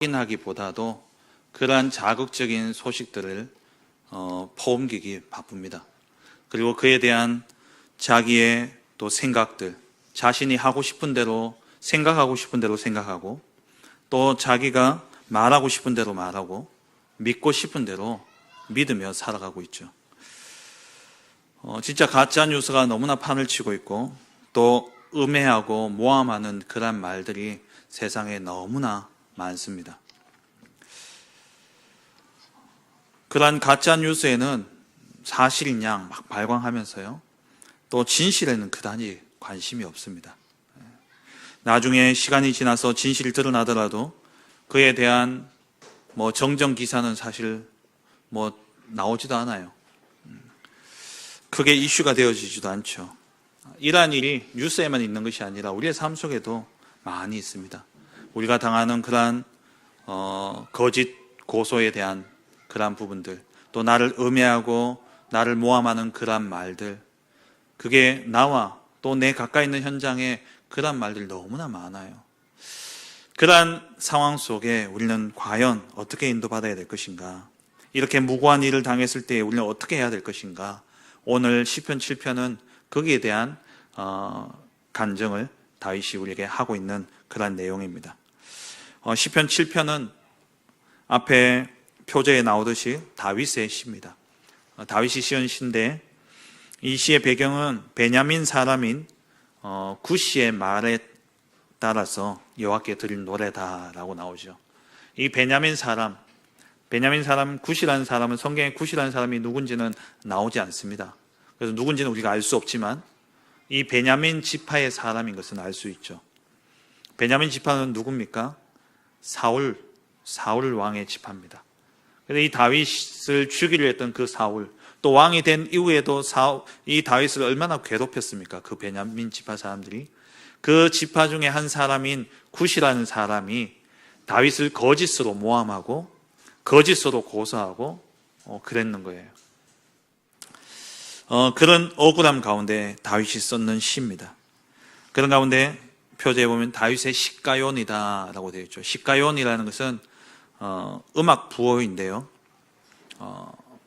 확인하기보다도 그러한 자극적인 소식들을 퍼옮기기 바쁩니다. 그리고 그에 대한 자기의 또 생각들, 자신이 하고 싶은 대로 생각하고 싶은 대로 생각하고 또 자기가 말하고 싶은 대로 말하고 믿고 싶은 대로 믿으며 살아가고 있죠. 진짜 가짜 뉴스가 너무나 판을 치고 있고 또 음해하고 모함하는 그런 말들이 세상에 너무나 많습니다. 그러한 가짜 뉴스에는 사실인 양 막 발광하면서요, 또 진실에는 그다지 관심이 없습니다. 나중에 시간이 지나서 진실이 드러나더라도 그에 대한 정정 기사는 사실 나오지도 않아요. 크게 이슈가 되어지지도 않죠. 이러한 일이 뉴스에만 있는 것이 아니라 우리의 삶 속에도 많이 있습니다. 우리가 당하는 그러한 거짓 고소에 대한 그러한 부분들, 또 나를 음해하고 나를 모함하는 그러한 말들, 그게 나와 또 내 가까이 있는 현장에 그러한 말들이 너무나 많아요. 그러한 상황 속에 우리는 과연 어떻게 인도받아야 될 것인가? 이렇게 무고한 일을 당했을 때 우리는 어떻게 해야 될 것인가? 오늘 시편 7편은 거기에 대한 간증을 다윗이 우리에게 하고 있는 그러한 내용입니다. 시편 7편은 앞에 표제에 나오듯이 다윗의 시입니다. 다윗이 지은 시인데 이 시의 배경은 베냐민 사람인 구시의 말에 따라서 여호와께 드린 노래다라고 나오죠. 이 베냐민 사람 구시라는 사람은 성경에 구시라는 사람이 누군지는 나오지 않습니다. 그래서 누군지는 우리가 알 수 없지만 이 베냐민 지파의 사람인 것은 알 수 있죠. 베냐민 지파는 누굽니까? 사울 왕의 지파입니다. 그래서 이 다윗을 죽이려 했던 그 사울, 또 왕이 된 이후에도 이 다윗을 얼마나 괴롭혔습니까? 그 베냐민 지파 사람들이. 그 지파 중에 한 사람인 굿이라는 사람이 다윗을 거짓으로 모함하고 거짓으로 고소하고 그랬는 거예요. 그런 억울함 가운데 다윗이 썼는 시입니다. 그런 가운데 표제에 보면 다윗의 시가요니다라고 되어 있죠. 시가요니라는 것은 음악 부호인데요,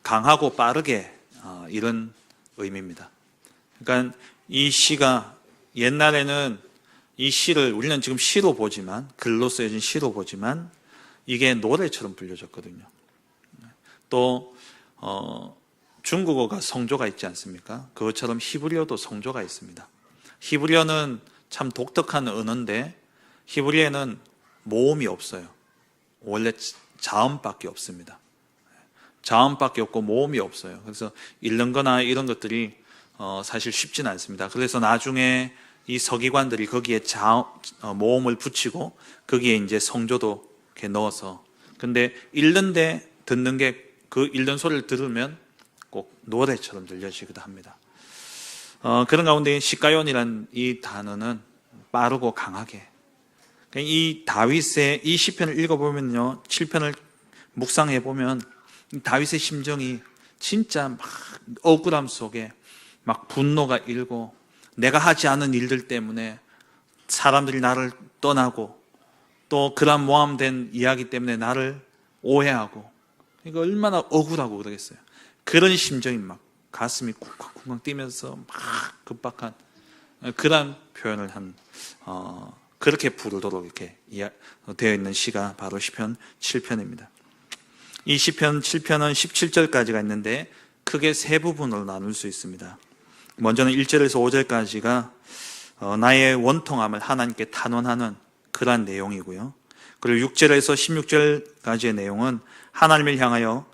강하고 빠르게 이런 의미입니다. 그러니까 이 시가 옛날에는 이 시를 우리는 지금 시로 보지만, 글로 쓰여진 시로 보지만 이게 노래처럼 불려졌거든요. 또 중국어가 성조가 있지 않습니까? 그것처럼 히브리어도 성조가 있습니다. 히브리어는 참 독특한 언어인데 히브리어에는 모음이 없어요. 원래 자음밖에 없습니다. 자음밖에 없고 모음이 없어요. 그래서 읽는 거나 이런 것들이 사실 쉽지는 않습니다. 그래서 나중에 이 서기관들이 거기에 모음을 붙이고 거기에 이제 성조도 이렇게 넣어서, 근데 읽는데 듣는 게 그 읽는 소리를 들으면 꼭 노래처럼 들려지기도 합니다. 그런 가운데 시가요니라는 이 단어는 빠르고 강하게, 이 다윗의 이 시편을 읽어보면요, 7편을 묵상해 보면 다윗의 심정이 진짜 막 억울함 속에 막 분노가 일고, 내가 하지 않은 일들 때문에 사람들이 나를 떠나고 또 그런 모함된 이야기 때문에 나를 오해하고, 이거 얼마나 억울하고 그러겠어요. 그런 심정이 막 가슴이 쿵쾅쿵쾅 뛰면서 막 급박한 그런 표현을 그렇게 부르도록 이렇게 되어 있는 시가 바로 시편 7편입니다. 이 시편 7편은 17절까지가 있는데 크게 세 부분으로 나눌 수 있습니다. 먼저는 1절에서 5절까지가 나의 원통함을 하나님께 탄원하는 그러한 내용이고요. 그리고 6절에서 16절까지의 내용은 하나님을 향하여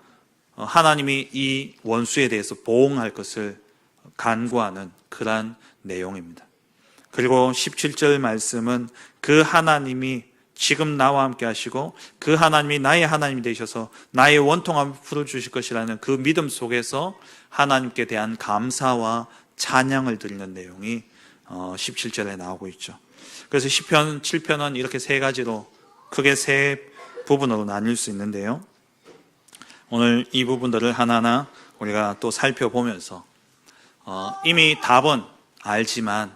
하나님이 이 원수에 대해서 보응할 것을 간구하는 그러한 내용입니다. 그리고 17절 말씀은 그 하나님이 지금 나와 함께 하시고 그 하나님이 나의 하나님이 되셔서 나의 원통함을 풀어주실 것이라는 그 믿음 속에서 하나님께 대한 감사와 찬양을 드리는 내용이 17절에 나오고 있죠. 그래서 시편 7편은 이렇게 세 가지로 크게 세 부분으로 나뉠 수 있는데요, 오늘 이 부분들을 하나하나 우리가 또 살펴보면서 이미 답은 알지만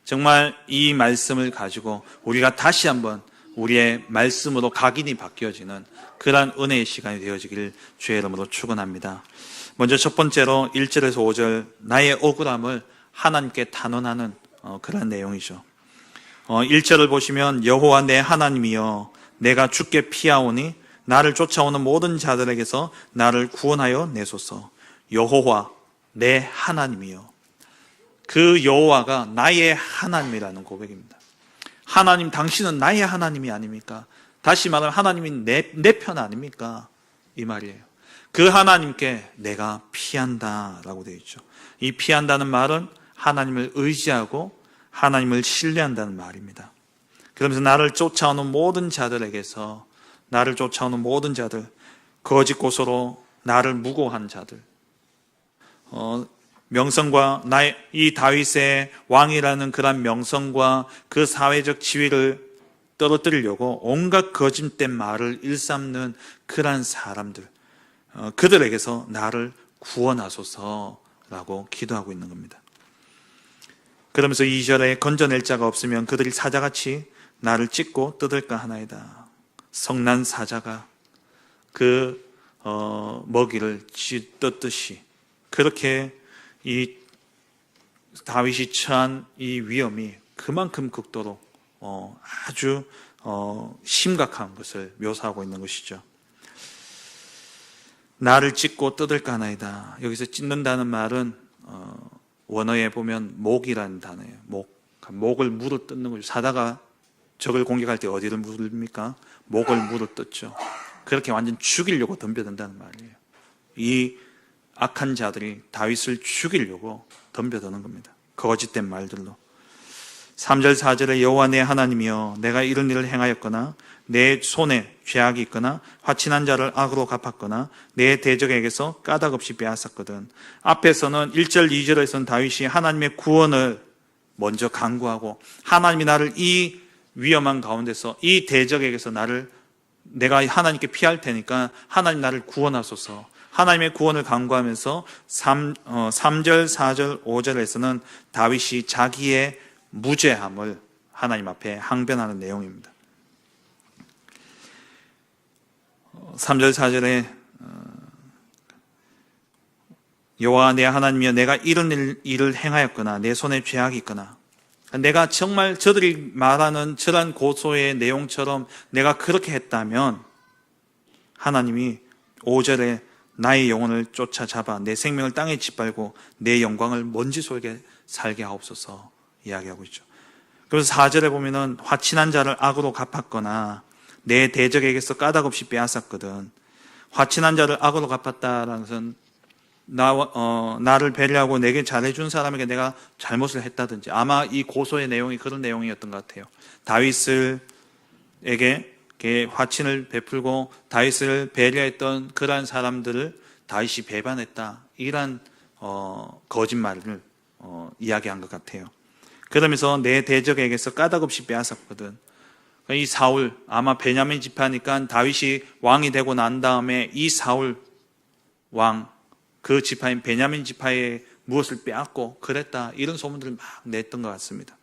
정말 이 말씀을 가지고 우리가 다시 한번 우리의 말씀으로 각인이 바뀌어지는 그러한 은혜의 시간이 되어지길 주의 이름으로 축원합니다. 먼저 첫 번째로 1절에서 5절 나의 억울함을 하나님께 탄원하는 그런 내용이죠. 1절을 보시면 여호와 내 하나님이여 내가 주께 피하오니 나를 쫓아오는 모든 자들에게서 나를 구원하여 내소서. 여호와 내 하나님이여. 그 여호와가 나의 하나님이라는 고백입니다. 하나님 당신은 나의 하나님이 아닙니까? 다시 말하면 하나님이 내 편 아닙니까? 이 말이에요. 그 하나님께 내가 피한다라고 되어 있죠. 이 피한다는 말은 하나님을 의지하고 하나님을 신뢰한다는 말입니다. 그러면서 나를 쫓아오는 모든 자들에게서 나를 쫓아오는 모든 자들, 거짓 고소로 나를 무고한 자들, 명성과 이 다윗의 왕이라는 그런 명성과 그 사회적 지위를 떨어뜨리려고 온갖 거짓된 말을 일삼는 그런 사람들, 그들에게서 나를 구원하소서라고 기도하고 있는 겁니다. 그러면서 2절에 건져낼 자가 없으면 그들이 사자같이 나를 찢고 뜯을까 하나이다. 성난 사자가 그 먹이를 찢듯이 그렇게 이 다윗이 처한 이 위험이 그만큼 극도로 아주 심각한 것을 묘사하고 있는 것이죠. 나를 찢고 뜯을까 하나이다. 여기서 찢는다는 말은 원어에 보면 목이라는 단어예요. 목을 물어 뜯는 거죠. 사자가 적을 공격할 때 어디를 물습니까? 목을 물어 뜯죠. 그렇게 완전 죽이려고 덤벼든다는 말이에요. 이 악한 자들이 다윗을 죽이려고 덤벼드는 겁니다. 거짓된 말들로. 3절 4절에 여호와 내 하나님이여 내가 이런 일을 행하였거나 내 손에 죄악이 있거나 화친한 자를 악으로 갚았거나 내 대적에게서 까닭없이 빼앗았거든. 앞에서는 1절 2절에서는 다윗이 하나님의 구원을 먼저 간구하고 하나님이 나를 이 위험한 가운데서 이 대적에게서 내가 하나님께 피할 테니까 하나님 나를 구원하소서. 하나님의 구원을 간구하면서 3절, 4절, 5절에서는 다윗이 자기의 무죄함을 하나님 앞에 항변하는 내용입니다. 3절, 4절에 여호와 내 하나님이여 내가 이런 일을 행하였거나 내 손에 죄악이 있거나 내가 정말 저들이 말하는 저런 고소의 내용처럼 내가 그렇게 했다면 하나님이 5절에 나의 영혼을 쫓아잡아 내 생명을 땅에 짓밟고 내 영광을 먼지 속에 살게 하옵소서 이야기하고 있죠. 그래서 4절에 보면은 화친한 자를 악으로 갚았거나 내 대적에게서 까닭없이 빼앗았거든. 화친한 자를 악으로 갚았다라는 것은 나를 배려하고 내게 잘해준 사람에게 내가 잘못을 했다든지 아마 이 고소의 내용이 그런 내용이었던 것 같아요. 다윗에게 화친을 베풀고 다윗을 배려했던 그러한 사람들을 다윗이 배반했다. 이런 거짓말을 이야기한 것 같아요. 그러면서 내 대적에게서 까닭없이 빼앗았거든. 이 사울 아마 베냐민 지파니까 다윗이 왕이 되고 난 다음에 이 사울 왕 그 지파인 베냐민 지파에 무엇을 빼앗고 그랬다. 이런 소문들을 막 냈던 것 같습니다.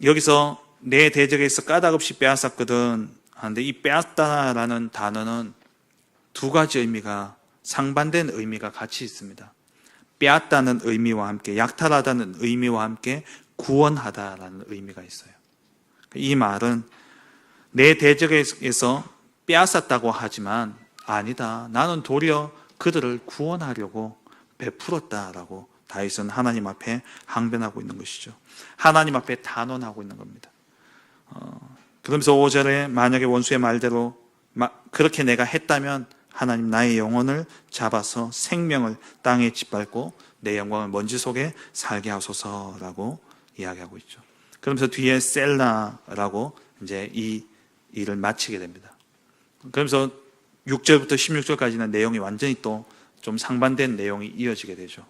여기서 내 대적에서 까닭없이 빼앗았거든 하는데 이 빼앗다라는 단어는 두 가지 의미가 상반된 의미가 같이 있습니다. 빼앗다는 의미와 함께 약탈하다는 의미와 함께 구원하다라는 의미가 있어요. 이 말은 내 대적에서 빼앗았다고 하지만 아니다. 나는 도리어 그들을 구원하려고 베풀었다라고 다윗은 하나님 앞에 항변하고 있는 것이죠. 하나님 앞에 단언하고 있는 겁니다. 그러면서 5절에 만약에 원수의 말대로 그렇게 내가 했다면 하나님 나의 영혼을 잡아서 생명을 땅에 짓밟고 내 영광을 먼지 속에 살게 하소서라고 이야기하고 있죠. 그러면서 뒤에 셀라라고 이제 이 일을 마치게 됩니다. 그러면서 6절부터 16절까지는 내용이 완전히 또 좀 상반된 내용이 이어지게 되죠.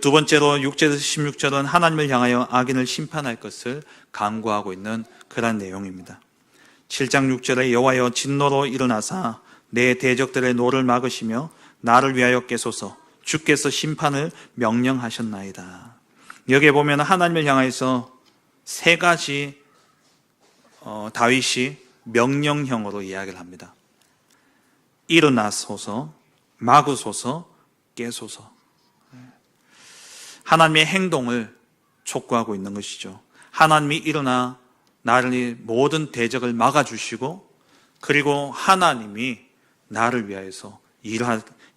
두 번째로 6절에서 16절은 하나님을 향하여 악인을 심판할 것을 간구하고 있는 그런 내용입니다. 7장 6절에 여호와여 진노로 일어나사 내 대적들의 노를 막으시며 나를 위하여 깨소서 주께서 심판을 명령하셨나이다. 여기에 보면 하나님을 향해서 세 가지 다윗이 명령형으로 이야기를 합니다. 일어나소서, 막으소서, 깨소서. 하나님의 행동을 촉구하고 있는 것이죠. 하나님이 일어나 나를 모든 대적을 막아주시고, 그리고 하나님이 나를 위하여서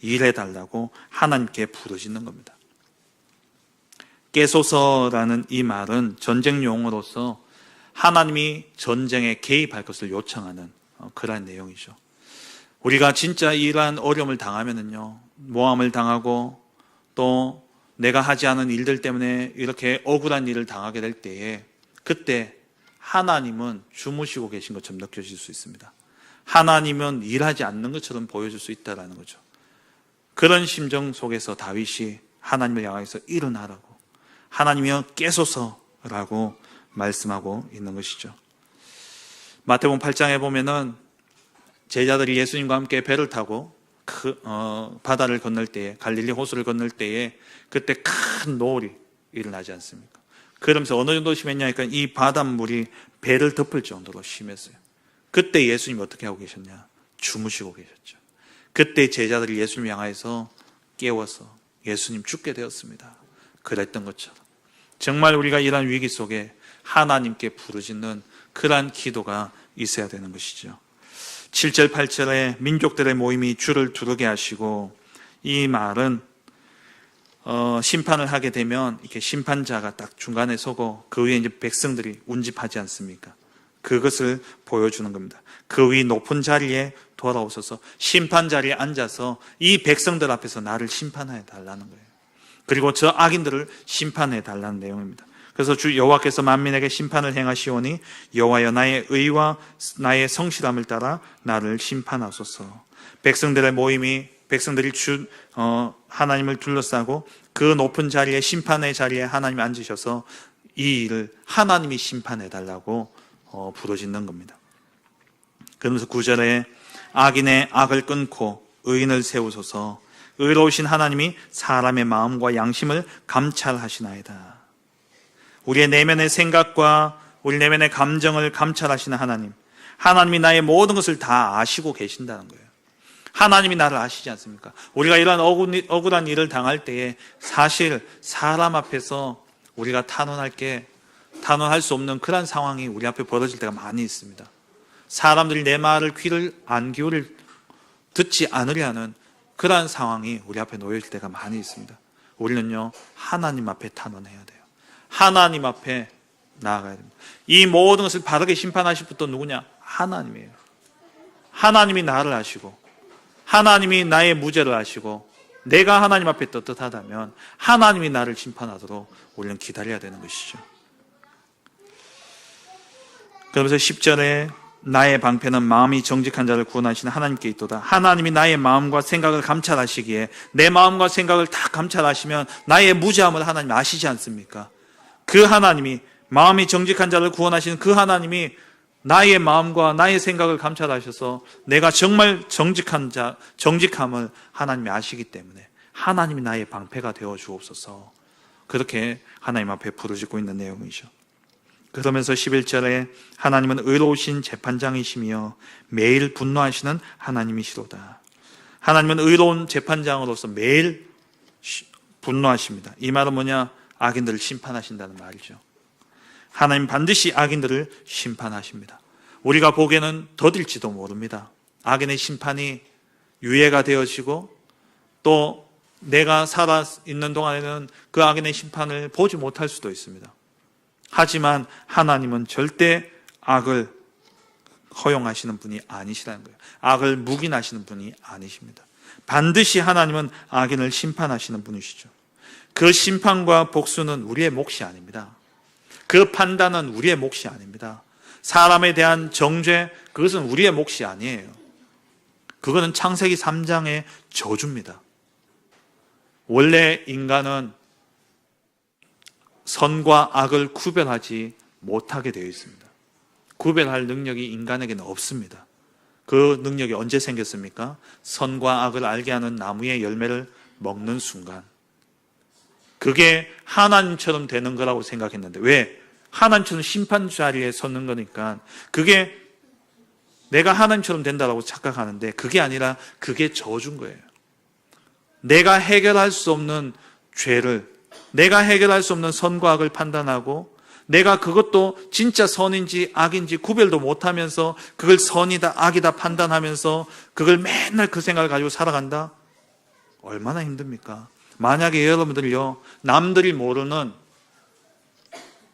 일해달라고 하나님께 부르짖는 겁니다. 깨소서라는 이 말은 전쟁 용어로서 하나님이 전쟁에 개입할 것을 요청하는 그러한 내용이죠. 우리가 진짜 이러한 어려움을 당하면은요, 모함을 당하고 또 내가 하지 않은 일들 때문에 이렇게 억울한 일을 당하게 될 때에 그때 하나님은 주무시고 계신 것처럼 느껴질 수 있습니다. 하나님은 일하지 않는 것처럼 보여줄 수 있다는 거죠. 그런 심정 속에서 다윗이 하나님을 향해서 일어나라고, 하나님이여 깨소서라고 말씀하고 있는 것이죠. 마태복음 8장에 보면은 제자들이 예수님과 함께 배를 타고 바다를 건널 때에, 갈릴리 호수를 건널 때에 그때 큰 노을이 일어나지 않습니까? 그러면서 어느 정도 심했냐니까 이 바닷물이 배를 덮을 정도로 심했어요. 그때 예수님이 어떻게 하고 계셨냐? 주무시고 계셨죠. 그때 제자들이 예수님을 향해서 깨워서 예수님 죽게 되었습니다. 그랬던 것처럼 정말 우리가 이러한 위기 속에 하나님께 부르짖는 그러한 기도가 있어야 되는 것이죠. 7절 8절에 민족들의 모임이 주를 두르게 하시고, 이 말은 심판을 하게 되면 이렇게 심판자가 딱 중간에 서고 그 위에 이제 백성들이 운집하지 않습니까? 그것을 보여주는 겁니다. 그 위 높은 자리에 돌아오셔서 심판 자리에 앉아서 이 백성들 앞에서 나를 심판해 달라는 거예요. 그리고 저 악인들을 심판해 달라는 내용입니다. 그래서 주 여호와께서 만민에게 심판을 행하시오니 여호와여 나의 의와 나의 성실함을 따라 나를 심판하소서. 백성들의 모임이, 백성들이 하나님을 둘러싸고 그 높은 자리에, 심판의 자리에 하나님이 앉으셔서 이 일을 하나님이 심판해 달라고 부르짖는 겁니다. 그러면서 9절에 악인의 악을 끊고 의인을 세우소서. 의로우신 하나님이 사람의 마음과 양심을 감찰하시나이다. 우리의 내면의 생각과 우리 내면의 감정을 감찰하시는 하나님, 하나님이 나의 모든 것을 다 아시고 계신다는 거예요. 하나님이 나를 아시지 않습니까? 우리가 이러한 억울한 일을 당할 때에 사실 사람 앞에서 우리가 탄원할 수 없는 그런 상황이 우리 앞에 벌어질 때가 많이 있습니다. 사람들이 내 말을 귀를 안 듣지 않으려 하는 그러한 상황이 우리 앞에 놓여질 때가 많이 있습니다. 우리는요, 하나님 앞에 탄원해야 돼요. 하나님 앞에 나아가야 됩니다. 이 모든 것을 바르게 심판하실 분도 누구냐? 하나님이에요. 하나님이 나를 아시고, 하나님이 나의 무죄를 아시고, 내가 하나님 앞에 떳떳하다면 하나님이 나를 심판하도록 우리는 기다려야 되는 것이죠. 그러면서 10절에 나의 방패는 마음이 정직한 자를 구원하시는 하나님께 있도다. 하나님이 나의 마음과 생각을 감찰하시기에, 내 마음과 생각을 다 감찰하시면 나의 무죄함을 하나님 아시지 않습니까? 그 하나님이, 마음이 정직한 자를 구원하시는 그 하나님이 나의 마음과 나의 생각을 감찰하셔서 내가 정말 정직함을 하나님이 아시기 때문에 하나님이 나의 방패가 되어 주옵소서. 그렇게 하나님 앞에 부르짖고 있는 내용이죠. 그러면서 11절에 하나님은 의로우신 재판장이시며 매일 분노하시는 하나님이시로다. 하나님은 의로운 재판장으로서 매일 분노하십니다. 이 말은 뭐냐? 악인들을 심판하신다는 말이죠. 하나님 반드시 악인들을 심판하십니다. 우리가 보기에는 더딜지도 모릅니다. 악인의 심판이 유예가 되어지고 또 내가 살아있는 동안에는 그 악인의 심판을 보지 못할 수도 있습니다. 하지만 하나님은 절대 악을 허용하시는 분이 아니시라는 거예요. 악을 묵인하시는 분이 아니십니다. 반드시 하나님은 악인을 심판하시는 분이시죠. 그 심판과 복수는 우리의 몫이 아닙니다. 그 판단은 우리의 몫이 아닙니다. 사람에 대한 정죄, 그것은 우리의 몫이 아니에요. 그거는 창세기 3장의 저주입니다. 원래 인간은 선과 악을 구별하지 못하게 되어 있습니다. 구별할 능력이 인간에게는 없습니다. 그 능력이 언제 생겼습니까? 선과 악을 알게 하는 나무의 열매를 먹는 순간, 그게 하나님처럼 되는 거라고 생각했는데, 왜? 하나님처럼 심판 자리에 서는 거니까 그게 내가 하나님처럼 된다고 착각하는데, 그게 아니라 그게 저주인 거예요. 내가 해결할 수 없는 죄를, 내가 해결할 수 없는 선과 악을 판단하고, 내가 그것도 진짜 선인지 악인지 구별도 못하면서 그걸 선이다 악이다 판단하면서 그걸 맨날 그 생각을 가지고 살아간다? 얼마나 힘듭니까? 만약에 여러분들요, 남들이 모르는,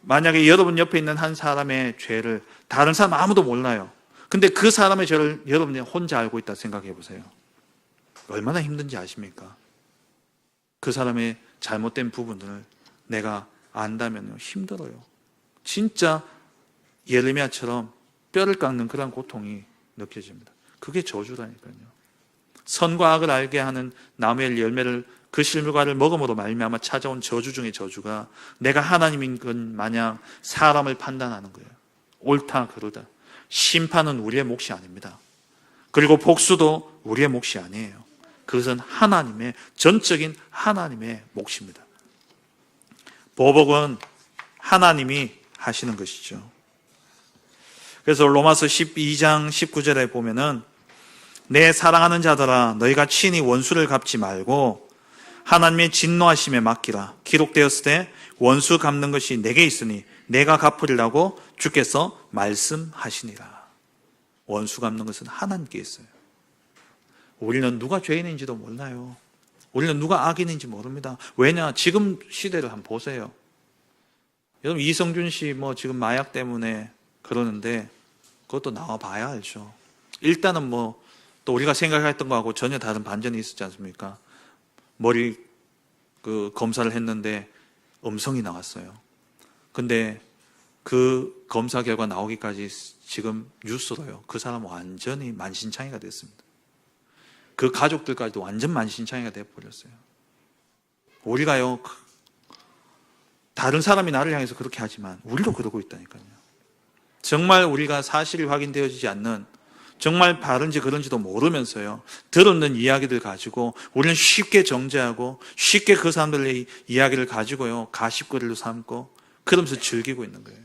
만약에 여러분 옆에 있는 한 사람의 죄를 다른 사람 아무도 몰라요. 근데 그 사람의 죄를 여러분이 혼자 알고 있다 생각해 보세요. 얼마나 힘든지 아십니까? 그 사람의 잘못된 부분을 내가 안다면 힘들어요. 진짜 예레미야처럼 뼈를 깎는 그런 고통이 느껴집니다. 그게 저주라니까요. 선과 악을 알게 하는 나무의 열매를, 그 실과를 먹음으로 말미암아 찾아온 저주 중의 저주가 내가 하나님인 것 마냥 사람을 판단하는 거예요. 옳다 그르다. 심판은 우리의 몫이 아닙니다. 그리고 복수도 우리의 몫이 아니에요. 그것은 하나님의, 전적인 하나님의 몫입니다. 보복은 하나님이 하시는 것이죠. 그래서 로마서 12장 19절에 보면은 내 사랑하는 자들아 너희가 친히 원수를 갚지 말고 하나님의 진노하심에 맡기라. 기록되었을 때 원수 갚는 것이 내게 있으니 내가 갚으리라고 주께서 말씀하시니라. 원수 갚는 것은 하나님께 있어요. 우리는 누가 죄인인지도 몰라요. 우리는 누가 악인인지 모릅니다. 왜냐? 지금 시대를 한번 보세요. 여러분, 이성준 씨 지금 마약 때문에 그러는데 그것도 나와봐야 알죠. 일단은 또 우리가 생각했던 거하고 전혀 다른 반전이 있었지 않습니까? 머리 검사를 했는데 음성이 나왔어요. 근데 그 검사 결과 나오기까지 지금 뉴스로요, 그 사람 완전히 만신창이가 됐습니다. 그 가족들까지도 완전 만신창이가 돼버렸어요. 우리가요, 다른 사람이 나를 향해서 그렇게 하지만 우리도 그러고 있다니까요. 정말 우리가 사실이 확인되어지지 않는, 정말 바른지 그런지도 모르면서요, 들었는 이야기들 가지고 우리는 쉽게 정죄하고 쉽게 그 사람들의 이야기를 가지고요 가십거리로 삼고 그러면서 즐기고 있는 거예요.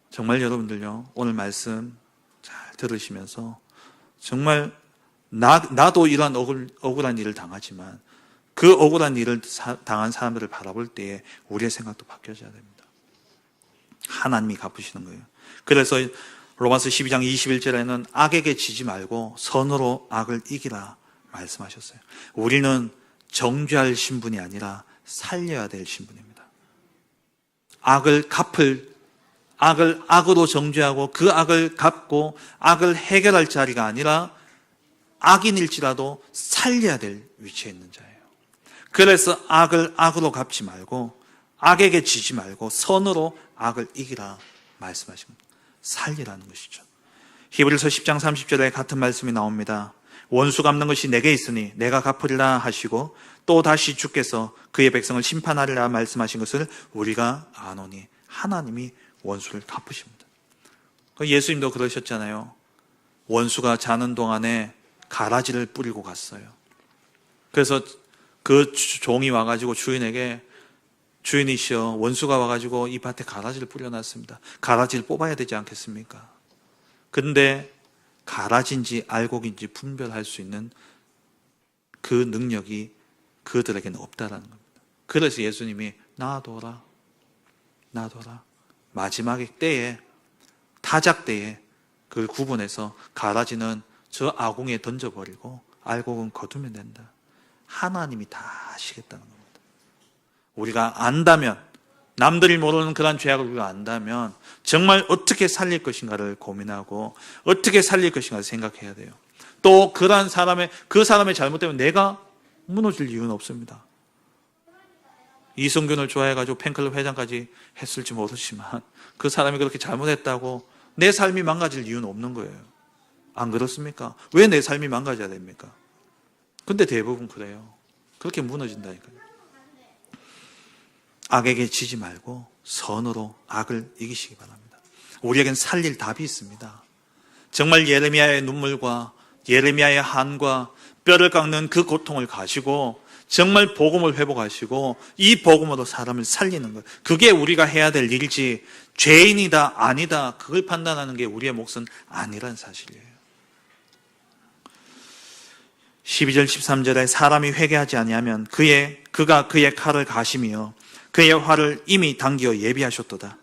정말 여러분들요, 오늘 말씀 잘 들으시면서 정말 나도 이러한 억울한 일을 당하지만 그 억울한 일을 당한 사람들을 바라볼 때에 우리의 생각도 바뀌어져야 됩니다. 하나님이 갚으시는 거예요. 그래서 로마서 12장 21절에는 악에게 지지 말고 선으로 악을 이기라 말씀하셨어요. 우리는 정죄할 신분이 아니라 살려야 될 신분입니다. 악을 악으로 정죄하고 그 악을 갚고 악을 해결할 자리가 아니라 악인일지라도 살려야 될 위치에 있는 자예요. 그래서 악을 악으로 갚지 말고 악에게 지지 말고 선으로 악을 이기라 말씀하십니다. 살리라는 것이죠. 히브리서 10장 30절에 같은 말씀이 나옵니다. 원수 갚는 것이 내게 있으니 내가 갚으리라 하시고 또 다시 주께서 그의 백성을 심판하리라 말씀하신 것을 우리가 아노니 하나님이 원수를 갚으십니다. 예수님도 그러셨잖아요. 원수가 자는 동안에 가라지를 뿌리고 갔어요. 그래서 그 종이 와가지고 주인에게, 주인이시여, 원수가 와가지고 이 밭에 가라지를 뿌려놨습니다. 가라지를 뽑아야 되지 않겠습니까? 근데 가라지인지 알곡인지 분별할 수 있는 그 능력이 그들에게는 없다라는 겁니다. 그래서 예수님이 놔둬라. 마지막의 때에, 타작 때에 그걸 구분해서 가라지는 저 아궁이에 던져버리고 알곡은 거두면 된다. 하나님이 다 하시겠다는 겁니다. 우리가 안다면, 남들이 모르는 그런 죄악을 우리가 안다면 정말 어떻게 살릴 것인가를 고민하고 어떻게 살릴 것인가를 생각해야 돼요. 또 그 사람의 잘못 때문에 내가 무너질 이유는 없습니다. 이성균을 좋아해가지고 팬클럽 회장까지 했을지 모르지만 그 사람이 그렇게 잘못했다고 내 삶이 망가질 이유는 없는 거예요. 안 그렇습니까? 왜 내 삶이 망가져야 됩니까? 근데 대부분 그래요. 그렇게 무너진다니까요. 악에게 지지 말고 선으로 악을 이기시기 바랍니다. 우리에겐 살릴 답이 있습니다. 정말 예레미야의 눈물과 예레미야의 한과 뼈를 깎는 그 고통을 가지고 정말 복음을 회복하시고 이 복음으로 사람을 살리는 것. 그게 우리가 해야 될 일이지 죄인이다 아니다 그걸 판단하는 게 우리의 몫은 아니란 사실이에요. 12절 13절에 사람이 회개하지 아니하면 그가 그의 칼을 가시며 그의 활을 이미 당겨 예비하셨도다.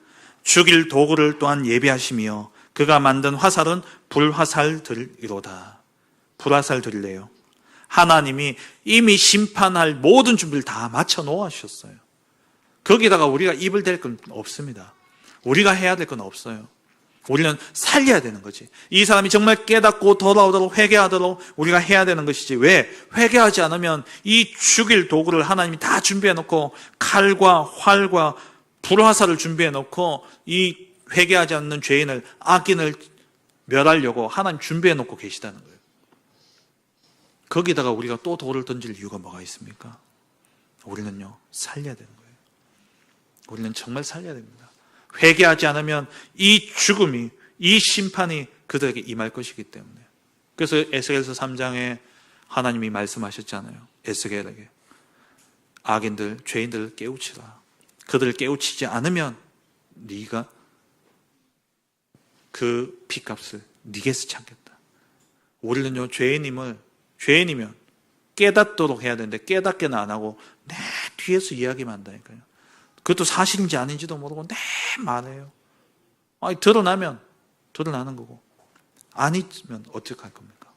죽일 도구를 또한 예비하시며 그가 만든 화살은 불화살들이로다. 불화살들이래요. 하나님이 이미 심판할 모든 준비를 다 맞춰 놓으셨어요. 거기다가 우리가 입을 댈 건 없습니다. 우리가 해야 될 건 없어요. 우리는 살려야 되는 거지. 이 사람이 정말 깨닫고 돌아오도록 회개하도록 우리가 해야 되는 것이지. 왜? 회개하지 않으면 이 죽일 도구를 하나님이 다 준비해 놓고 칼과 활과 불화살을 준비해 놓고 이 회개하지 않는 죄인을 악인을 멸하려고 하나님 준비해 놓고 계시다는 거예요. 거기다가 우리가 또 돌을 던질 이유가 뭐가 있습니까? 우리는요 살려야 되는 거예요. 우리는 정말 살려야 됩니다. 회개하지 않으면 이 죽음이, 이 심판이 그들에게 임할 것이기 때문에. 그래서 에스겔서 3장에 하나님이 말씀하셨잖아요. 에스겔에게 악인들, 죄인들을 깨우치라. 그들을 깨우치지 않으면 네가 그 핏값을 네게서 찾겠다. 우리는요 죄인이면 깨닫도록 해야 되는데 깨닫게는 안 하고 내 뒤에서 이야기만 한다니까요. 그것도 사실인지 아닌지도 모르고 내 말해요. 아니, 드러나면 드러나는 거고 아니면 어떻게 할 겁니까?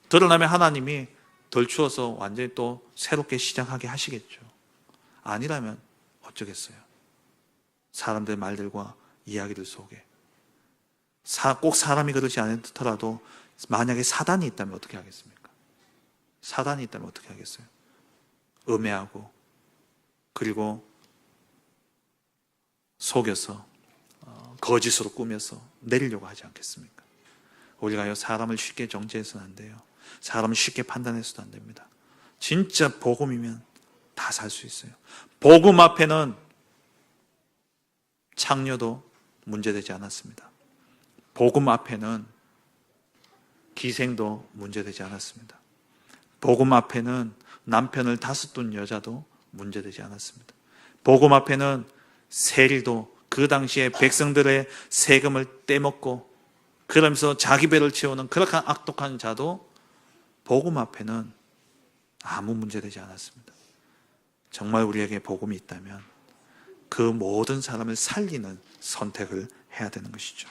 드러나면 하나님이 덜 추워서 완전히 또 새롭게 시작하게 하시겠죠. 아니라면 어쩌겠어요? 사람들의 말들과 이야기들 속에 꼭 사람이 그러지 않더라도 만약에 사단이 있다면 어떻게 하겠습니까? 사단이 있다면 어떻게 하겠어요? 음해하고 그리고 속여서 거짓으로 꾸며서 내리려고 하지 않겠습니까? 우리가요 사람을 쉽게 정죄해서는 안 돼요. 사람을 쉽게 판단해서도 안 됩니다. 진짜 복음이면 다 살 수 있어요. 복음 앞에는 창녀도 문제되지 않았습니다. 복음 앞에는 기생도 문제되지 않았습니다. 복음 앞에는 남편을 다섯 둔 여자도 문제되지 않았습니다. 복음 앞에는 세리도 그 당시에 백성들의 세금을 떼먹고 그러면서 자기 배를 채우는 그렇게 악독한 자도 복음 앞에는 아무 문제되지 않았습니다. 정말 우리에게 복음이 있다면 그 모든 사람을 살리는 선택을 해야 되는 것이죠.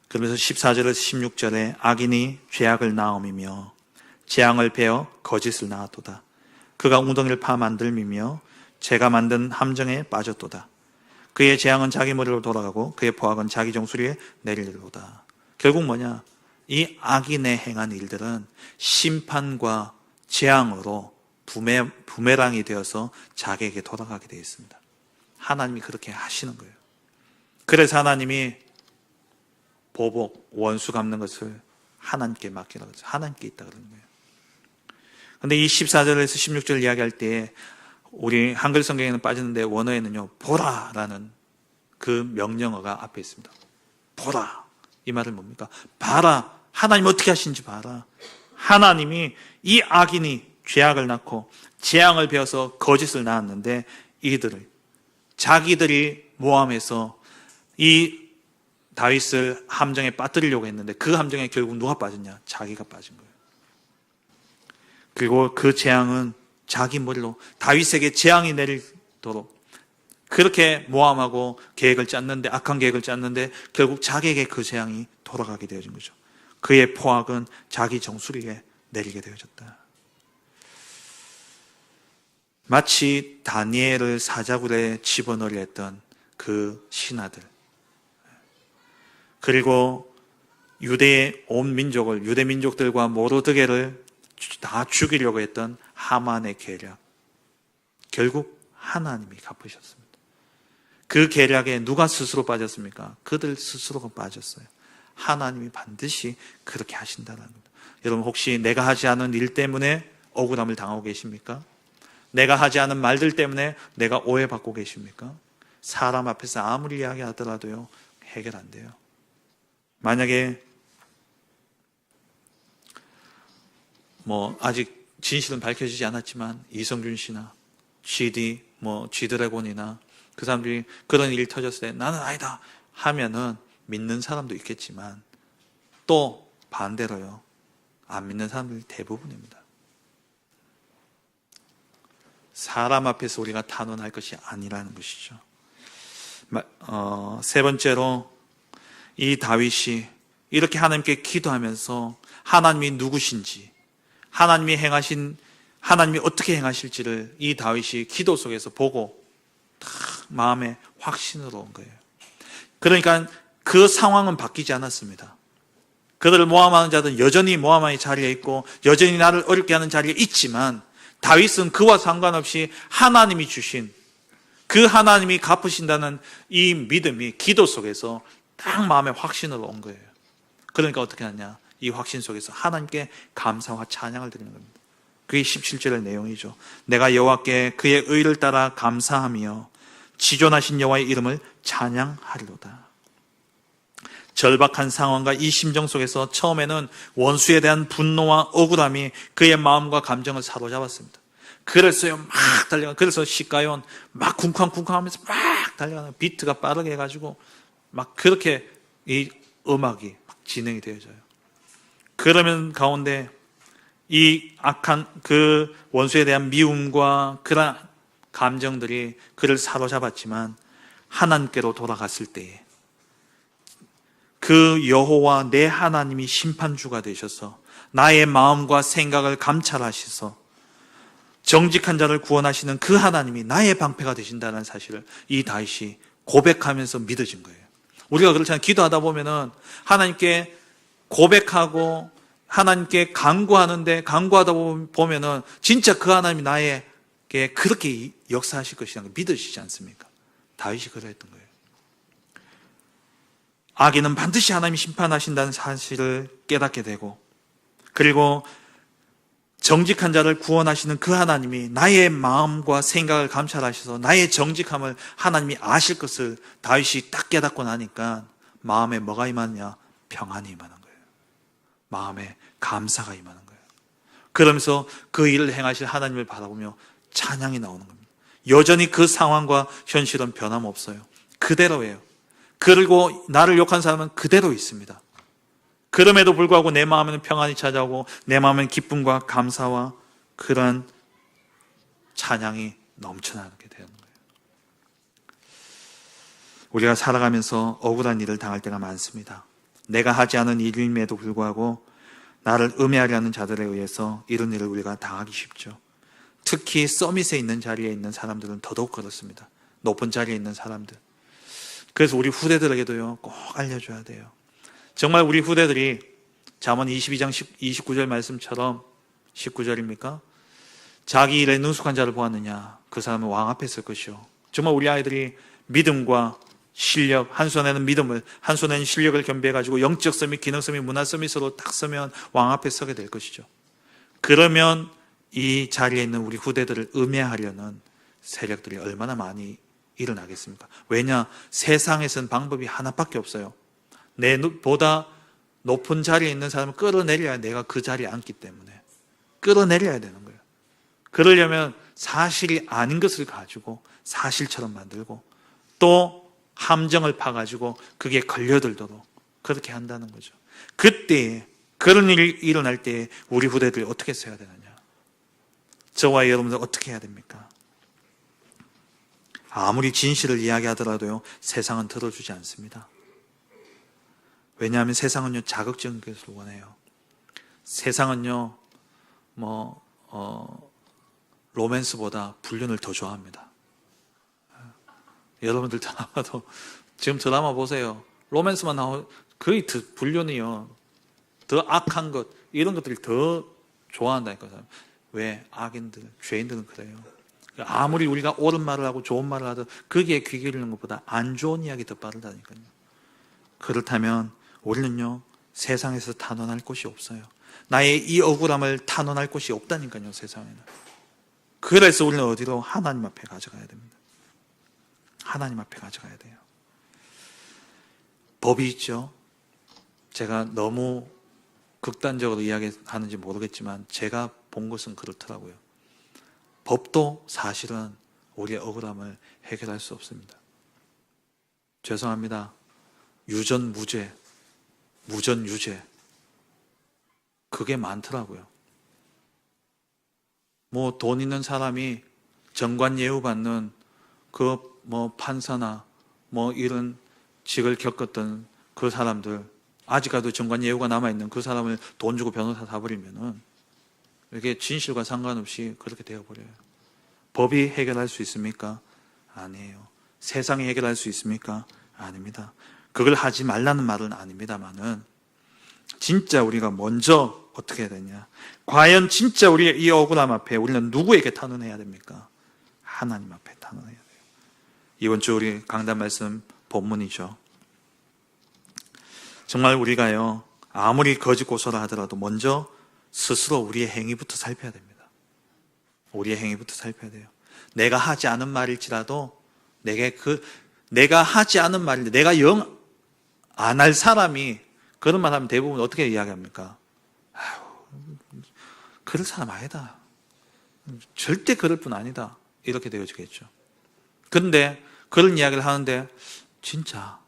그러면서 14절에서 16절에 악인이 죄악을 낳음이며 재앙을 베어 거짓을 낳았도다. 그가 웅덩이를 파 만들미며 제가 만든 함정에 빠졌도다. 그의 재앙은 자기 머리로 돌아가고 그의 포악은 자기 정수리에 내리리로다. 결국 뭐냐? 이 악인의 행한 일들은 심판과 재앙으로 부메랑이 되어서 자기에게 돌아가게 되어 있습니다. 하나님이 그렇게 하시는 거예요. 그래서 하나님이 보복, 원수 갚는 것을 하나님께 맡기라고 했어요. 하나님께 있다 그러는 거예요. 근데 이 14절에서 16절 이야기할 때 우리 한글 성경에는 빠졌는데 원어에는요 보라라는 그 명령어가 앞에 있습니다. 보라. 이 말은 뭡니까? 봐라. 하나님 어떻게 하시는지 봐라. 하나님이 이 악인이 죄악을 낳고 재앙을 베어서 거짓을 낳았는데 이들을 자기들이 모함해서 이 다윗을 함정에 빠뜨리려고 했는데 그 함정에 결국 누가 빠졌냐? 자기가 빠진 거예요. 그리고 그 재앙은 자기 머리로 다윗에게 재앙이 내리도록 그렇게 모함하고 계획을 짰는데 악한 계획을 짰는데 결국 자기에게 그 재앙이 돌아가게 되어진 거죠. 그의 포악은 자기 정수리에 내리게 되어졌다. 마치 다니엘을 사자굴에 집어넣으려 했던 그 신하들 그리고 유대의 온 민족을 유대 민족들과 모르드게를 다 죽이려고 했던 하만의 계략 결국 하나님이 갚으셨습니다. 그 계략에 누가 스스로 빠졌습니까? 그들 스스로가 빠졌어요. 하나님이 반드시 그렇게 하신다는 겁니다. 여러분 혹시 내가 하지 않은 일 때문에 억울함을 당하고 계십니까? 내가 하지 않은 말들 때문에 내가 오해받고 계십니까? 사람 앞에서 아무리 이야기하더라도요 해결 안 돼요. 만약에 아직 진실은 밝혀지지 않았지만 이성준 씨나 GD, G드래곤이나 그 사람들이 그런 일이 터졌을 때 나는 아니다 하면은 믿는 사람도 있겠지만 또 반대로요. 안 믿는 사람들이 대부분입니다. 사람 앞에서 우리가 탄원할 것이 아니라는 것이죠. 세 번째로 이 다윗이 이렇게 하나님께 기도하면서 하나님이 누구신지, 하나님이 어떻게 행하실지를 이 다윗이 기도 속에서 보고 딱 마음에 확신으로 온 거예요. 그러니까 그 상황은 바뀌지 않았습니다. 그들을 모함하는 자들은 여전히 모함의 자리에 있고 여전히 나를 어렵게 하는 자리에 있지만 다윗은 그와 상관없이 하나님이 주신 그 하나님이 갚으신다는 이 믿음이 기도 속에서 딱 마음에 확신으로 온 거예요. 그러니까 어떻게 하냐? 이 확신 속에서 하나님께 감사와 찬양을 드리는 겁니다. 그게 17절의 내용이죠. 내가 여호와께 그의 의를 따라 감사하며 지존하신 여호와의 이름을 찬양하리로다. 절박한 상황과 이 심정 속에서 처음에는 원수에 대한 분노와 억울함이 그의 마음과 감정을 사로잡았습니다. 그래서요, 막 달려가는, 그래서 시가요원 막 쿵쾅쿵쾅 하면서 막 달려가는, 비트가 빠르게 해가지고 막 그렇게 이 음악이 막 진행이 되어져요. 그러면 가운데 이 악한 그 원수에 대한 미움과 그런 감정들이 그를 사로잡았지만 하나님께로 돌아갔을 때에 그 여호와 내 하나님이 심판주가 되셔서 나의 마음과 생각을 감찰하셔서 정직한 자를 구원하시는 그 하나님이 나의 방패가 되신다는 사실을 이 다윗이 고백하면서 믿어진 거예요. 우리가 그렇잖아요. 기도하다 보면은 하나님께 고백하고 하나님께 간구하다 보면은 진짜 그 하나님이 나에게 그렇게 역사하실 것이라는 걸 믿으시지 않습니까? 다윗이 그랬던 거예요. 악인은 반드시 하나님이 심판하신다는 사실을 깨닫게 되고, 그리고 정직한 자를 구원하시는 그 하나님이 나의 마음과 생각을 감찰하셔서 나의 정직함을 하나님이 아실 것을 다윗이 딱 깨닫고 나니까 마음에 뭐가 임하느냐? 평안이 임하는 거예요. 마음에 감사가 임하는 거예요. 그러면서 그 일을 행하실 하나님을 바라보며 찬양이 나오는 겁니다. 여전히 그 상황과 현실은 변함없어요. 그대로예요. 그리고 나를 욕한 사람은 그대로 있습니다. 그럼에도 불구하고 내 마음에는 평안이 찾아오고 내 마음에는 기쁨과 감사와 그런 찬양이 넘쳐나게 되는 거예요. 우리가 살아가면서 억울한 일을 당할 때가 많습니다. 내가 하지 않은 일임에도 불구하고 나를 음해하려 하는 자들에 의해서 이런 일을 우리가 당하기 쉽죠. 특히 서밋에 있는 자리에 있는 사람들은 더더욱 그렇습니다. 높은 자리에 있는 사람들. 그래서 우리 후대들에게도요, 꼭 알려줘야 돼요. 정말 우리 후대들이 잠언 22장 29절 말씀처럼 19절입니까? 자기 일에 능숙한 자를 보았느냐? 그 사람은 왕 앞에 설 것이요. 정말 우리 아이들이 믿음과 실력, 한 손에는 믿음을, 한 손에는 실력을 겸비해가지고 영적 서밋, 기능 서밋, 문화 서밋으로 딱 서면 왕 앞에 서게 될 것이죠. 그러면 이 자리에 있는 우리 후대들을 음해하려는 세력들이 얼마나 많이 일어나겠습니까? 왜냐? 세상에서는 방법이 하나밖에 없어요. 내보다 높은 자리에 있는 사람을 끌어내려야 내가 그 자리에 앉기 때문에 끌어내려야 되는 거예요. 그러려면 사실이 아닌 것을 가지고 사실처럼 만들고 또 함정을 파가지고 그게 걸려들도록 그렇게 한다는 거죠. 그때에 그런 일이 일어날 때에 우리 후대들이 어떻게 써야 되느냐? 저와 여러분들 어떻게 해야 됩니까? 아무리 진실을 이야기하더라도요, 세상은 들어주지 않습니다. 왜냐하면 세상은요, 자극적인 것을 원해요. 세상은요, 로맨스보다 불륜을 더 좋아합니다. 여러분들 드라마도, 지금 드라마 보세요. 로맨스만 나오고, 거의 불륜이요. 더 악한 것, 이런 것들이 더 좋아한다니까요. 왜? 악인들, 죄인들은 그래요. 아무리 우리가 옳은 말을 하고 좋은 말을 하든 거기에 귀 기울이는 것보다 안 좋은 이야기 더 빠르다니까요. 그렇다면 우리는요, 세상에서 탄원할 곳이 없어요. 나의 이 억울함을 탄원할 곳이 없다니까요, 세상에는. 그래서 우리는 어디로? 하나님 앞에 가져가야 됩니다. 하나님 앞에 가져가야 돼요. 법이 있죠. 제가 너무 극단적으로 이야기하는지 모르겠지만 제가 본 것은 그렇더라고요. 법도 사실은 우리의 억울함을 해결할 수 없습니다. 죄송합니다. 유전 무죄, 무전 유죄, 그게 많더라고요. 뭐 돈 있는 사람이 정관 예우받는 그 뭐 판사나 뭐 이런 직을 겪었던 그 사람들, 아직까지도 정관 예우가 남아있는 그 사람을 돈 주고 변호사 사버리면은 이게 진실과 상관없이 그렇게 되어버려요. 법이 해결할 수 있습니까? 아니에요. 세상이 해결할 수 있습니까? 아닙니다. 그걸 하지 말라는 말은 아닙니다만은 진짜 우리가 먼저 어떻게 해야 되냐? 과연 진짜 우리의 이 억울함 앞에 우리는 누구에게 탄원해야 됩니까? 하나님 앞에 탄원해야 돼요. 이번 주 우리 강단 말씀 본문이죠. 정말 우리가요, 아무리 거짓 고소를 하더라도 먼저 스스로 우리의 행위부터 살펴야 됩니다. 우리의 행위부터 살펴야 돼요. 내가 하지 않은 말일지라도 내가 하지 않은 말인데 내가 영 안 할 사람이 그런 말 하면 대부분 어떻게 이야기합니까? 아유, 그럴 사람 아니다. 절대 그럴 뿐 아니다. 이렇게 되어지겠죠. 그런데 그런 이야기를 하는데 진짜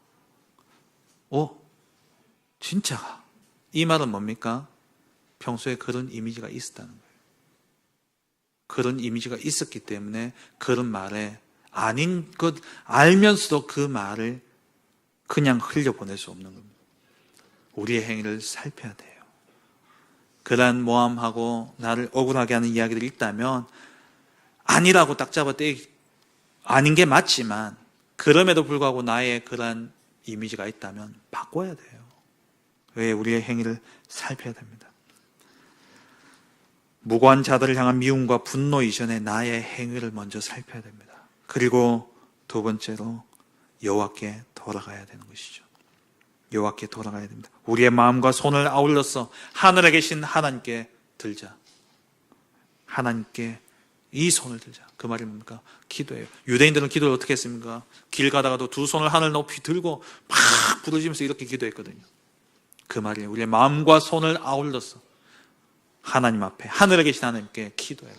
진짜가 이 말은 뭡니까? 평소에 그런 이미지가 있었다는 거예요. 그런 이미지가 있었기 때문에 그런 말에 아닌 것 알면서도 그 말을 그냥 흘려보낼 수 없는 겁니다. 우리의 행위를 살펴야 돼요. 그러한 모함하고 나를 억울하게 하는 이야기들이 있다면 아니라고 딱 잡아 아닌 게 맞지만 그럼에도 불구하고 나의 그러한 이미지가 있다면 바꿔야 돼요. 왜? 우리의 행위를 살펴야 됩니다. 무고한 자들을 향한 미움과 분노 이전에 나의 행위를 먼저 살펴야 됩니다. 그리고 두 번째로 여호와께 돌아가야 되는 것이죠. 여호와께 돌아가야 됩니다. 우리의 마음과 손을 아울러서 하늘에 계신 하나님께 들자. 하나님께 이 손을 들자. 그 말이 뭡니까? 기도예요. 유대인들은 기도를 어떻게 했습니까? 길 가다가도 두 손을 하늘 높이 들고 막 부르짖으면서 이렇게 기도했거든요. 그 말이에요. 우리의 마음과 손을 아울러서 하나님 앞에, 하늘에 계신 하나님께 기도해요.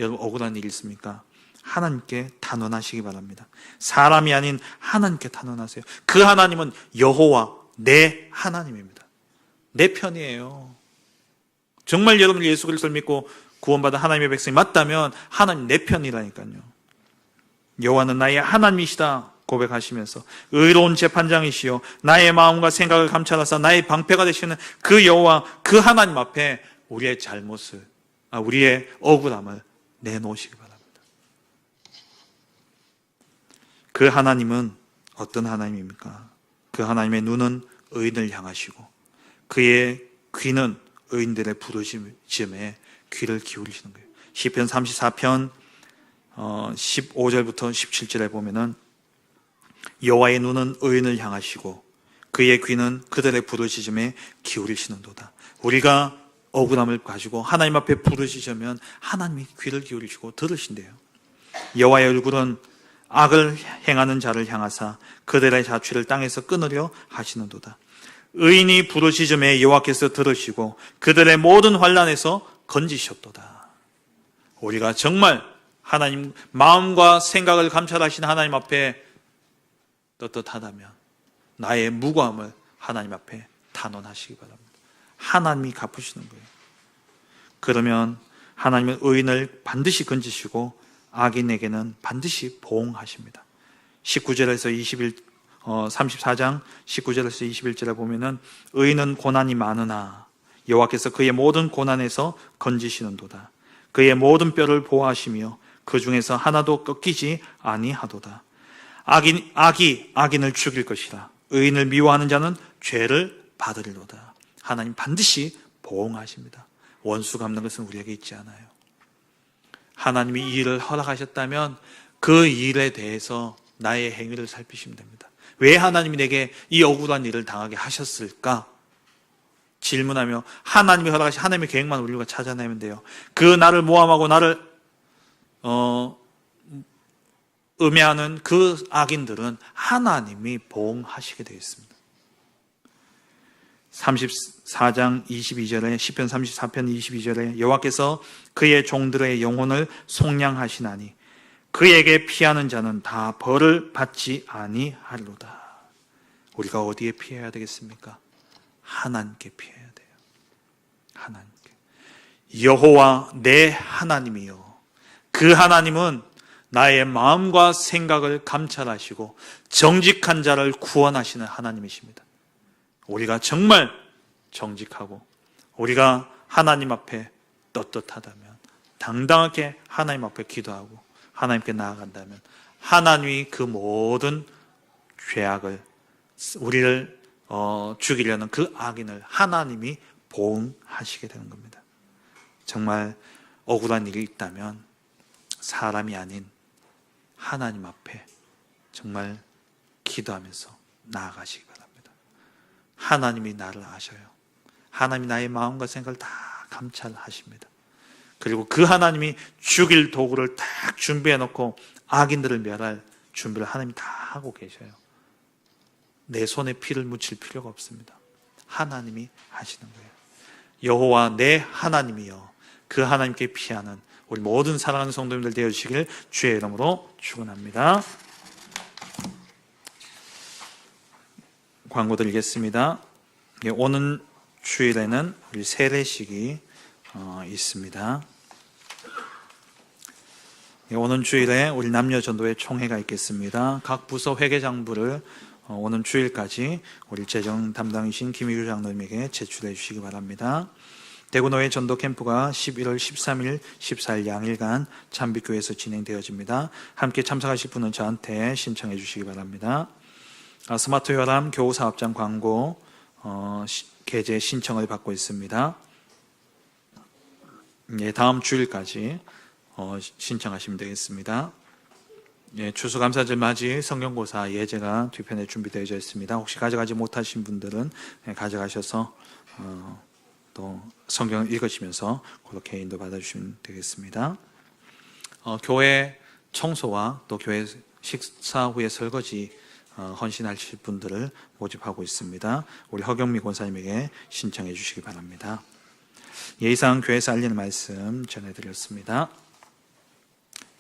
여러분 억울한 일 있습니까? 하나님께 탄원하시기 바랍니다. 사람이 아닌 하나님께 탄원하세요. 그 하나님은 여호와 내 하나님입니다. 내 편이에요. 정말 여러분이 예수 그리스도를 믿고 구원받은 하나님의 백성이 맞다면 하나님 내 편이라니까요. 여호와는 나의 하나님이시다 고백하시면서 의로운 재판장이시요 나의 마음과 생각을 감찰하사 나의 방패가 되시는 그 여호와 그 하나님 앞에 우리의 잘못을, 우리의 억울함을 내놓으시기 바랍니다. 그 하나님은 어떤 하나님입니까? 그 하나님의 눈은 의인을 향하시고 그의 귀는 의인들의 부르짖음에 귀를 기울이시는 거예요. 시편 34편 15절부터 17절에 보면은 여호와의 눈은 의인을 향하시고 그의 귀는 그들의 부르짖음에 기울이시는도다. 우리가 억울함을 가지고 하나님 앞에 부르짖으면 하나님이 귀를 기울이시고 들으신대요. 여호와의 얼굴은 악을 행하는 자를 향하사 그들의 자취를 땅에서 끊으려 하시는도다. 의인이 부르짖음에 여호와께서 들으시고 그들의 모든 환난에서 건지셨도다. 우리가 정말 하나님 마음과 생각을 감찰하신 하나님 앞에 떳떳하다면 나의 무고함을 하나님 앞에 탄원하시기 바랍니다. 하나님이 갚으시는 거예요. 그러면 하나님은 의인을 반드시 건지시고 악인에게는 반드시 보응하십니다. 19절에서 34장 19절에서 21절에 보면은 의인은 고난이 많으나 여호와께서 그의 모든 고난에서 건지시는도다. 그의 모든 뼈를 보호하시며 그 중에서 하나도 꺾이지 아니하도다. 악이 악인을 죽일 것이라. 의인을 미워하는 자는 죄를 받으리로다. 하나님 반드시 보응하십니다. 원수 갚는 것은 우리에게 있지 않아요. 하나님이 이 일을 허락하셨다면 그 일에 대해서 나의 행위를 살피시면 됩니다. 왜 하나님이 내게 이 억울한 일을 당하게 하셨을까? 질문하며 하나님이 허락하신 하나님의 계획만 우리가 찾아내면 돼요. 그 나를 모함하고 나를 음해하는 그 악인들은 하나님이 보응하시게 되어 있습니다. 34장 22절에 시편 34편 22절에 여호와께서 그의 종들의 영혼을 속량하시나니 그에게 피하는 자는 다 벌을 받지 아니하리로다. 우리가 어디에 피해야 되겠습니까? 하나님께 피해야 돼요. 하나님께. 여호와 내 하나님이요. 그 하나님은 나의 마음과 생각을 감찰하시고 정직한 자를 구원하시는 하나님이십니다. 우리가 정말 정직하고 우리가 하나님 앞에 떳떳하다면, 당당하게 하나님 앞에 기도하고 하나님께 나아간다면 하나님이 그 모든 죄악을, 우리를 죽이려는 그 악인을 하나님이 보응하시게 되는 겁니다. 정말 억울한 일이 있다면 사람이 아닌 하나님 앞에 정말 기도하면서 나아가시기 바랍니다. 하나님이 나를 아셔요. 하나님이 나의 마음과 생각을 다 감찰하십니다. 그리고 그 하나님이 죽일 도구를 딱 준비해 놓고 악인들을 멸할 준비를 하나님이 다 하고 계셔요. 내 손에 피를 묻힐 필요가 없습니다. 하나님이 하시는 거예요. 여호와 내 하나님이여, 그 하나님께 피하는 우리 모든 사랑하는 성도님들 되어주시길 주의 이름으로 축원합니다. 광고 드리겠습니다. 오는 주일에는 우리 세례식이 있습니다. 오는 주일에 우리 남녀전도회 총회가 있겠습니다. 각 부서 회계장부를 오는 주일까지 우리 재정 담당이신 김희규 장로님에게 제출해 주시기 바랍니다. 대구노회 전도 캠프가 11월 13일, 14일 양일간 참빛교회에서 진행되어집니다. 함께 참석하실 분은 저한테 신청해 주시기 바랍니다. 스마트 혈암 교우사업장 광고 게재 신청을 받고 있습니다. 다음 주일까지 신청하시면 되겠습니다. 추수감사절 맞이 성경고사 예제가 뒤편에 준비되어 있습니다. 혹시 가져가지 못하신 분들은 가져가셔서 또 성경을 읽으시면서 그렇게 인도 받아주시면 되겠습니다. 교회 청소와 또 교회 식사 후에 설거지 헌신하실 분들을 모집하고 있습니다. 우리 허경미 권사님에게 신청해 주시기 바랍니다. 이상 교회에서 알리는 말씀 전해드렸습니다.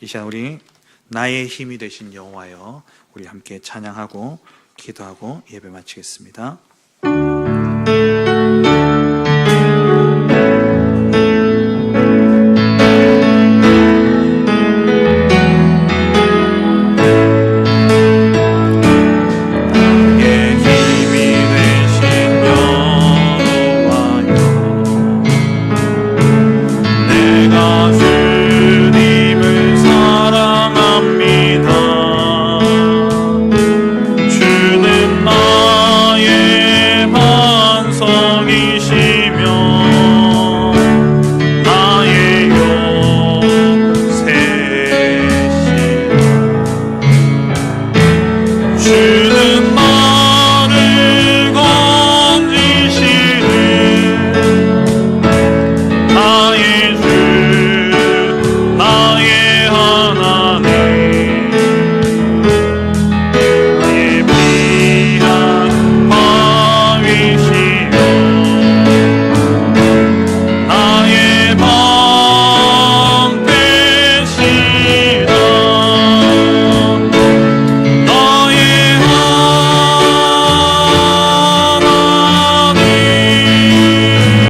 이 시간 우리 나의 힘이 되신 여호와여, 우리 함께 찬양하고 기도하고 예배 마치겠습니다.